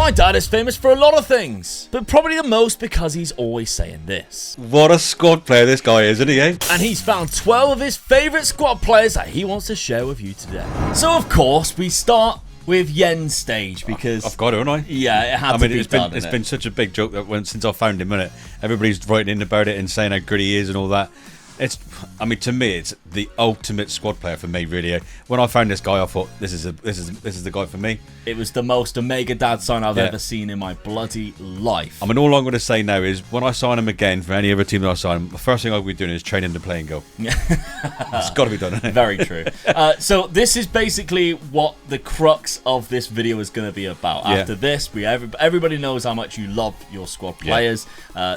My dad is famous for a lot of things, but probably the most because he's always saying this. What a squad player this guy is, isn't he, eh? And he's found 12 of his favourite squad players that he wants to share with you today. So, of course, we start with Yeni's stage because... I've got it, haven't I? Yeah, it had to be done. It's been such a big joke that since I found him, innit? Everybody's writing in about it and saying how good he is and all that. To me, it's the ultimate squad player for me, really. When I found this guy, I thought, this is the guy for me. It was the most Omega Dad sign I've ever seen in my bloody life. I mean, all I'm going to say now is, when I sign him again for any other team that I sign him, the first thing I'll be doing is training to play and go. It's got to be done, isn't it? Very true. So this is basically what the crux of this video is going to be about. After this, everybody knows how much you love your squad players.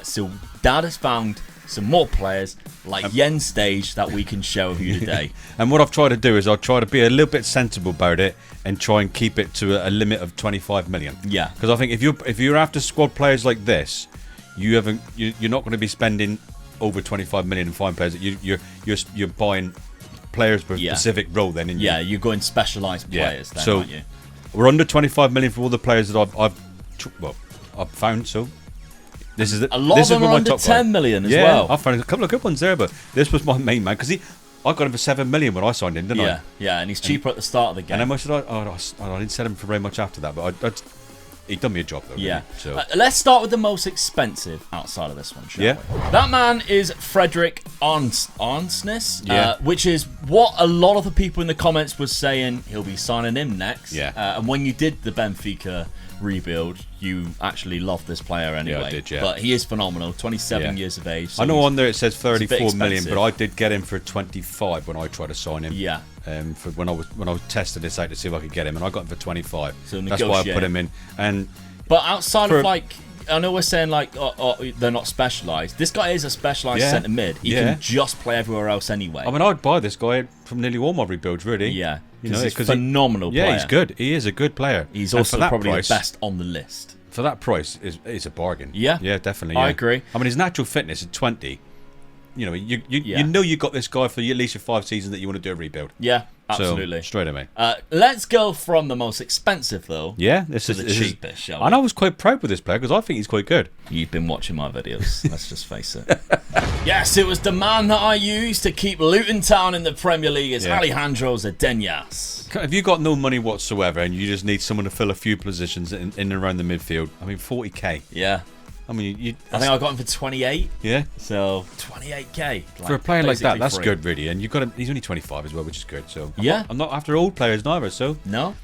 So Dad has found some more players like Yeni's stage that we can share with you today. And what I've tried to do is I'll try to be a little bit sensible about it and try and keep it to a limit of 25 million. Yeah. Because I think if you're after squad players like this, you're not going to be spending over 25 million in fine players. You're buying players for a specific role then. You're going specialised players then, so aren't you? We're under 25 million for all the players that I've found. So this is a lot of them are under 10 million as well. I found a couple of good ones there, but this was my main man because I got him for 7 million when I signed him, didn't I? Yeah, and he's cheaper at the start of the game. And how much did I didn't sell him for very much after that, but he done me a job though. Yeah. Really, so. Let's start with the most expensive outside of this one, shall we? That man is Frederick Arness, which is what a lot of the people in the comments was saying he'll be signing him next. Yeah. And when you did the Benfica rebuild, you actually loved this player anyway. Yeah, I did, But he is phenomenal, 27 years of age. So I know on there it says 34 million, expensive. but I did get him for 25 when I tried to sign him. Yeah. For when I was testing this out to see if I could get him, and I got him for 25. So that's why I put him in. But outside of I know we're saying they're not specialised. This guy is a specialised centre mid. He can just play everywhere else anyway. I mean, I'd buy this guy from nearly all my rebuilds, really. Yeah, he's a phenomenal player. Yeah, he's good. He is a good player. He's also probably the best on the list. For that price, it's a bargain. Yeah, definitely. I agree. I mean, his natural fitness at 20. You know you got this guy for at least your 5 seasons that you want to do a rebuild. Yeah, absolutely. So, straight away. Let's go from the most expensive though. Yeah, this is the cheapest. Shall we? And I was quite proud with this player because I think he's quite good. You've been watching my videos. Let's just face it. Yes, it was the man that I used to keep Luton Town in the Premier League. It's Alejandro Zavala. If you got no money whatsoever and you just need someone to fill a few positions in and around the midfield, I mean, 40k. Yeah. I mean, I think I got him for 28. Yeah. So 28k for a player like that. That's good, really. And he's only 25 as well, which is good. So I'm not after old players neither. So no.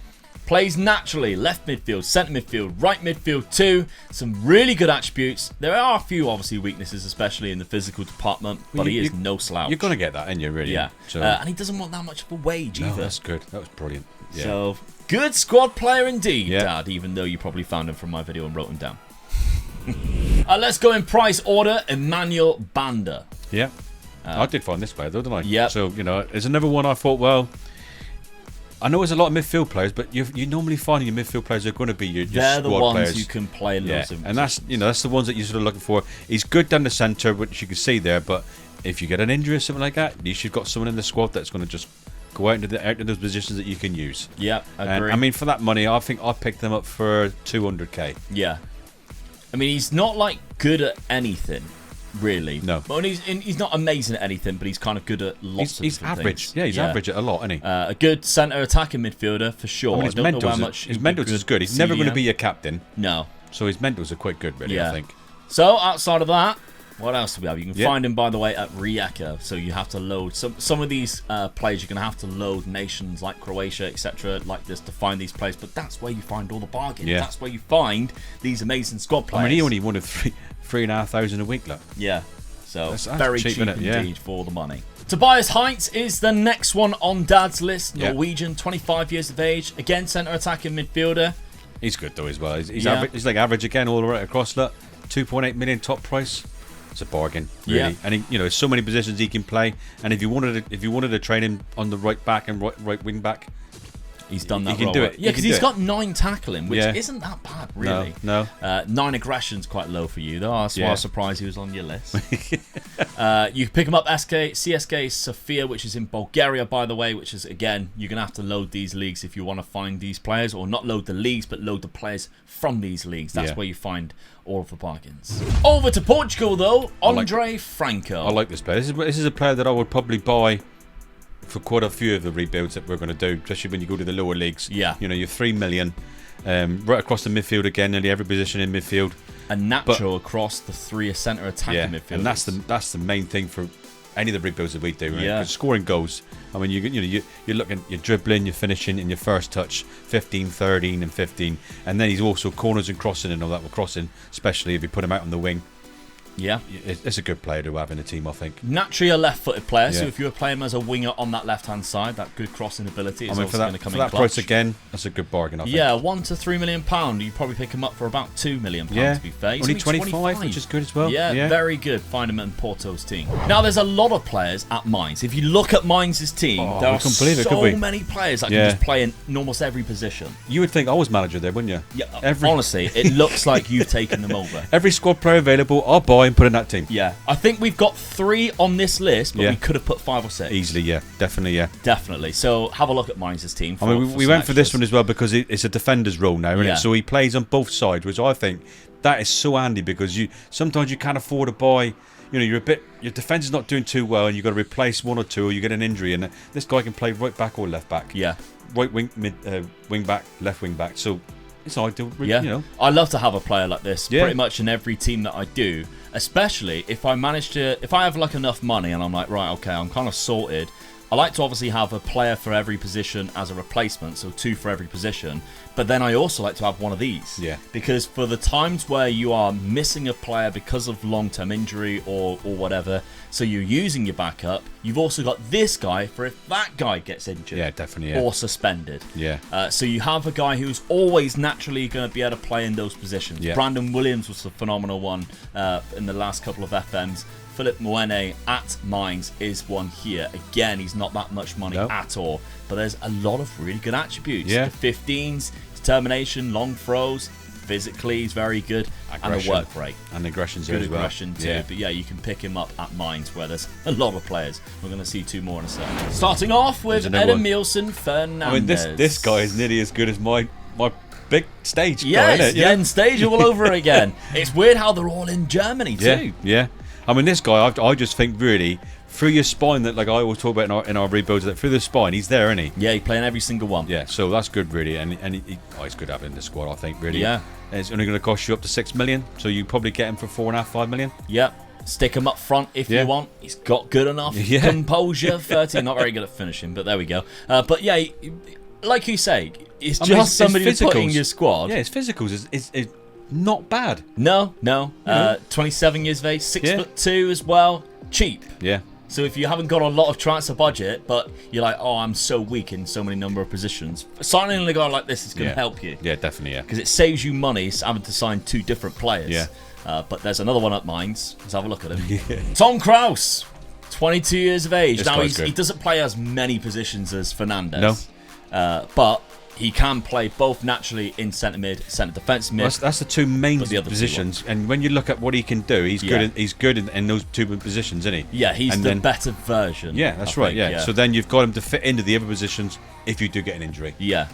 Plays naturally, left midfield, centre midfield, right midfield too. Some really good attributes. There are a few obviously weaknesses, especially in the physical department, but he is no slouch. You're gonna get that, ain't you? Really? Yeah. So, and he doesn't want that much of a wage either. That's good. That was brilliant. Yeah. So good squad player indeed, Dad. Even though you probably found him from my video and wrote him down. Let's go in price order. Emmanuel Banda. Yeah. I did find this player though, didn't I? Yeah. So there's another one I thought. Well, I know there's a lot of midfield players, but you normally find your midfield players are going to be your They're squad the ones players. You can play loads of. And that's the ones that you're sort of looking for. He's good down the centre, which you can see there. But if you get an injury or something like that, you should got someone in the squad that's going to just go out into those positions that you can use. Yeah, I agree. I mean, for that money, I think I picked them up for 200k. Yeah. I mean, he's not good at anything, really. No. But he's not amazing at anything, but he's kind of good at lots of He's average. things. Yeah, he's average at a lot, isn't he? A good centre attacking midfielder for sure. I mean, his mentals is good. He's never going to be your captain. No. So his mentals are quite good, really. I think. So outside of that, what else do we have? You can find him, by the way, at Rijeka. So you have to load some of these players. You're going to have to load nations like Croatia, etc., like this to find these players. But that's where you find all the bargains. Yeah. That's where you find these amazing squad players. I mean, he only wanted 3,500 a week, look. Yeah. So that's very cheap indeed for the money. Tobias Haaland is the next one on Dad's list. Norwegian, 25 years of age. Again, centre attacking midfielder. He's good though as well. He's average. He's like average again all the way across. Look, 2.8 million top price. It's a bargain, really. Yeah. And he, so many positions he can play. And if you wanted to train him on the right back and right wing back, he's done that. He can do it. Yeah, because he's got 9 tackling, which isn't that bad, really. No. 9 aggression's quite low for you, though. That's why I was surprised he was on your list. You can pick them up CSK Sofia, which is in Bulgaria, by the way, which is, again, you're going to have to load these leagues if you want to find these players, or not load the leagues, but load the players from these leagues. That's where you find all of the bargains. Over to Portugal, though, Andrea Franco. I like this player. This is a player that I would probably buy for quite a few of the rebuilds that we're going to do, especially when you go to the lower leagues. Yeah. You know, you're 3 million, right across the midfield again, nearly every position in midfield. A natural across the 3 centre attacking midfielders. And that's the main thing for any of the rebuilds that we do. Right? Yeah. Scoring goals. I mean, you're looking, you're dribbling, you're finishing in your first touch, 15, 13, and 15, and then he's also corners and crossing and all that. With crossing, especially if you put him out on the wing. Yeah, it's a good player to have in the team, I think. Naturally a left-footed player, so if you were playing him as a winger on that left-hand side, that good crossing ability is also going to come in clutch. For that price again, that's a good bargain, I think. Yeah, £1 to £3 million. You probably pick him up for about £2 million, to be fair. He's only 25, which is good as well. Yeah, very good. Find him in Porto's team. Now, there's a lot of players at Mainz. If you look at Mainz's team, there are so many players that can just play in almost every position. You would think I was manager there, wouldn't you? Yeah, honestly, it looks like you've taken them over. Every squad player available, I'll buy and put in that team. Yeah, I think we've got 3 on this list, but we could have put 5 or 6. Easily, definitely. Definitely. So have a look at Mainz's team. I mean, we went for this one as well because it's a defender's role now, isn't it? So he plays on both sides, which I think that is so handy because sometimes you can't afford to buy. You know, your defence is not doing too well, and you've got to replace 1 or 2, or you get an injury, and this guy can play right back or left back. Yeah, right wing, wing back, left wing back. So it's ideal. Yeah, you know. I love to have a player like this pretty much in every team that I do. Especially if I have like enough money and I'm like, right, okay, I'm kind of sorted. I like to obviously have a player for every position as a replacement, so 2 for every position. But then I also like to have one of these. Yeah. Because for the times where you are missing a player because of long-term injury or whatever, so you're using your backup, you've also got this guy for if that guy gets injured. Yeah, definitely. Or suspended. Yeah. So you have a guy who's always naturally going to be able to play in those positions. Yeah. Brandon Williams was a phenomenal one in the last couple of FMs. Philip Mwene at Mainz is one here. Again, he's not that much money at all, but there's a lot of really good attributes. Yeah. The 15s, determination, long throws, physically he's very good, and the work rate. And aggression's good as well. Aggression too. Yeah. But yeah, you can pick him up at Mainz where there's a lot of players. We're going to see 2 more in a second. Starting off with Edam Fernandez. I mean, this guy is nearly as good as my big stage guy, isn't it? Yeah, in stage all over again. It's weird how they're all in Germany too. Yeah. I mean, this guy, I just think really through your spine that, like I always talk about in our rebuilds, that through the spine he's there, isn't he? Yeah, he's playing every single one. Yeah, so that's good really, and he's good having in the squad, I think, really. Yeah, and it's only going to cost you up to 6 million, so you probably get him for 4.5, 5 million. Yeah. Stick him up front if you want. He's got good enough composure. 13, not very good at finishing, but there we go. But yeah, like you say, it's just somebody to put in your squad. Yeah, his physicals is not bad. No. 27 years of age, 6'2" as well. Cheap. Yeah. So if you haven't got a lot of transfer budget, but you're like, oh, I'm so weak in so many number of positions, signing a guy like this is going to help you. Yeah, definitely. Yeah. Because it saves you money having to sign 2 different players. Yeah. But there's another one at Mainz. Let's have a look at him. Tom Kraus, 22 years of age. Now he doesn't play as many positions as Fernandez. No. But he can play both naturally in centre mid, centre defence mid. Well, that's the 2 main positions. And when you look at what he can do, he's good in those 2 positions, isn't he? Yeah, he's the better version. Yeah, that's right. Yeah. So then you've got him to fit into the other positions if you do get an injury. Yeah.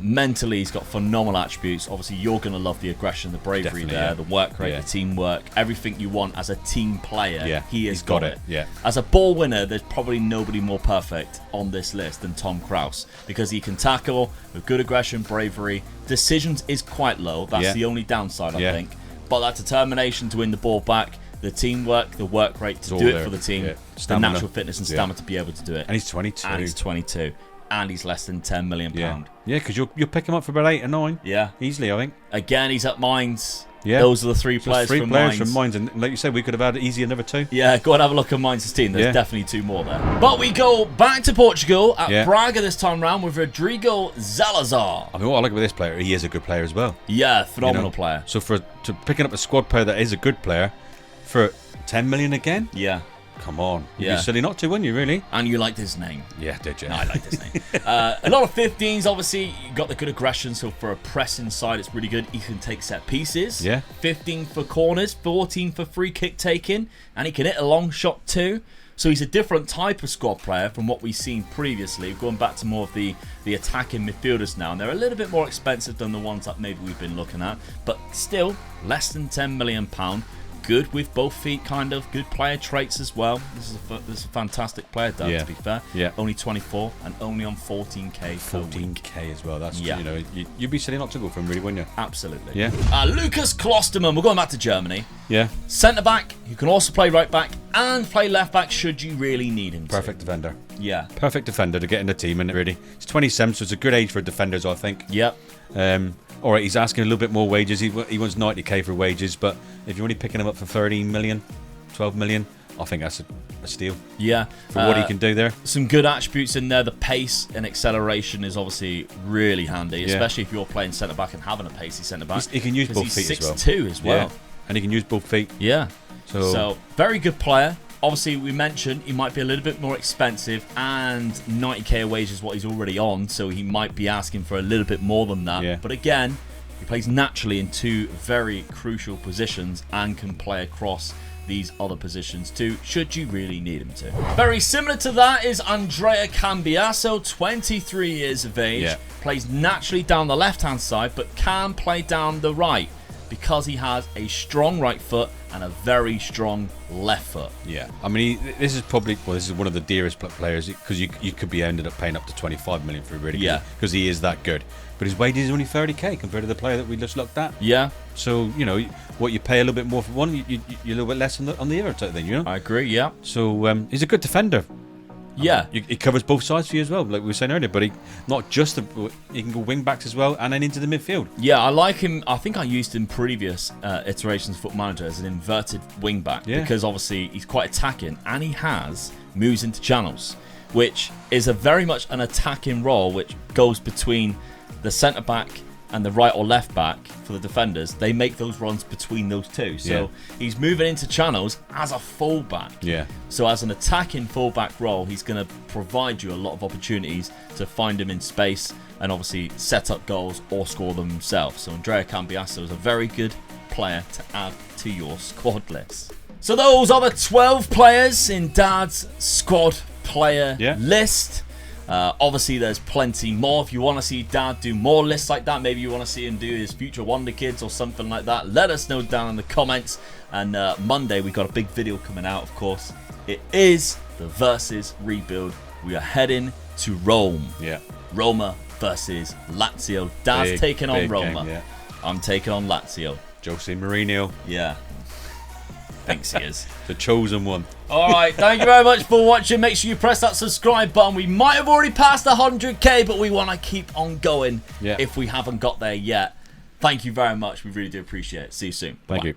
Mentally, he's got phenomenal attributes. Obviously, you're going to love the aggression, the bravery the work rate, the teamwork, everything you want as a team player. Yeah, he's got it. Yeah. As a ball winner, there's probably nobody more perfect on this list than Tom Kraus because he can tackle with good aggression, bravery. Decisions is quite low. That's the only downside, I think. But that determination to win the ball back, the teamwork, the work rate to do it for the team, the natural fitness and stamina to be able to do it. And he's 22. And he's less than £10 million. Yeah, because you'll pick him up for about 8 or 9. Yeah, easily, I think. Again, he's at Mainz. Yeah, those are the 3 players from Mainz. And like you said, we could have had easy another 2. Yeah, go and have a look at Mainz's team. There's definitely 2 more there. But we go back to Portugal at Braga this time round with Rodrigo Zavala. I mean, what I like about this player, he is a good player as well. Yeah, phenomenal player. So to picking up a squad player that is a good player for 10 million again. Yeah. Come on. You'd Yeah. be silly not to, wouldn't you, really? And you liked his name. Yeah, did you? I like this name. A lot of 15s, obviously. You got the good aggression, so for a pressing side, it's really good. He can take set pieces. Yeah. 15 for corners, 14 for free kick taking, and he can hit a long shot too. So he's a different type of squad player from what we've seen previously. Going back to more of the attacking midfielders now, and they're a little bit more expensive than the ones that maybe we've been looking at, but still less than £10 million. Good with both feet, kind of. Good player traits as well. This is a fantastic player, Dad, to be fair. Yeah. Only 24 and only on 14k. 14k as well. That's, you know, you'd be silly not to go for him, really, wouldn't you? Absolutely. Yeah. Lucas Klosterman. We're going back to Germany. Yeah. Centre back. You can also play right back and play left back should you really need him to. Perfect defender. Yeah. Perfect defender to get in the team, and really, it's 27, so it's a good age for defenders, I think. Yep. All right, he's asking a little bit more wages. He wants 90k for wages, but if you're only picking him up for 13 million, 12 million, I think that's a steal. Yeah. For what he can do there. Some good attributes in there. The pace and acceleration is obviously really handy, especially if you're playing centre back and having a pacey centre back. He can use both feet as well. He's 6'2" as well. Yeah. And he can use both feet. Yeah. So very good player. Obviously, we mentioned he might be a little bit more expensive, and 90k a wage is what he's already on, so he might be asking for a little bit more than that. Yeah. But again, he plays naturally in two very crucial positions and can play across these other positions too, should you really need him to. Very similar to that is Andrea Cavani, 23 years of age. Yeah. Plays naturally down the left-hand side, but can play down the right, because he has a strong right foot and a very strong left foot. Yeah, I mean, this is probably this is one of the dearest players, because you could be ended up paying up to 25 million for him, really. Yeah, because he is that good. But his wages is only 30k compared to the player that we just looked at. Yeah. So you know what, you pay a little bit more for one, you're a little bit less on the other type thing. You know. I agree. Yeah. So he's a good defender. Yeah, he covers both sides for you as well, like we were saying earlier. But he not just he can go wing backs as well, and then into the midfield. Yeah, I like him. I think I used him previous iterations of Foot Manager as an inverted wing back, because obviously he's quite attacking, and he has moves into channels, which is a very much an attacking role, which goes between the centre back and the right or left back for the defenders. They make those runs between those two. So he's moving into channels as a fullback. Yeah. So as an attacking fullback role, he's going to provide you a lot of opportunities to find him in space and obviously set up goals or score them himself. So Andrea Cavani is a very good player to add to your squad list. So those are the 12 players in Dad's squad player list. Obviously there's plenty more. If you want to see Dad do more lists like that, maybe you want to see him do his future Wonder Kids or something like that, let us know down in the comments. And Monday we got a big video coming out, of course. It is the Versus rebuild. We are heading to Rome. Yeah. Roma versus Lazio. Dad's taking on Roma. Game, I'm taking on Lazio. Jose Mourinho. Yeah. Thinks he is. The chosen one. Alright, thank you very much for watching. Make sure you press that subscribe button. We might have already passed 100k, but we want to keep on going if we haven't got there yet. Thank you very much. We really do appreciate it. See you soon. Thank you.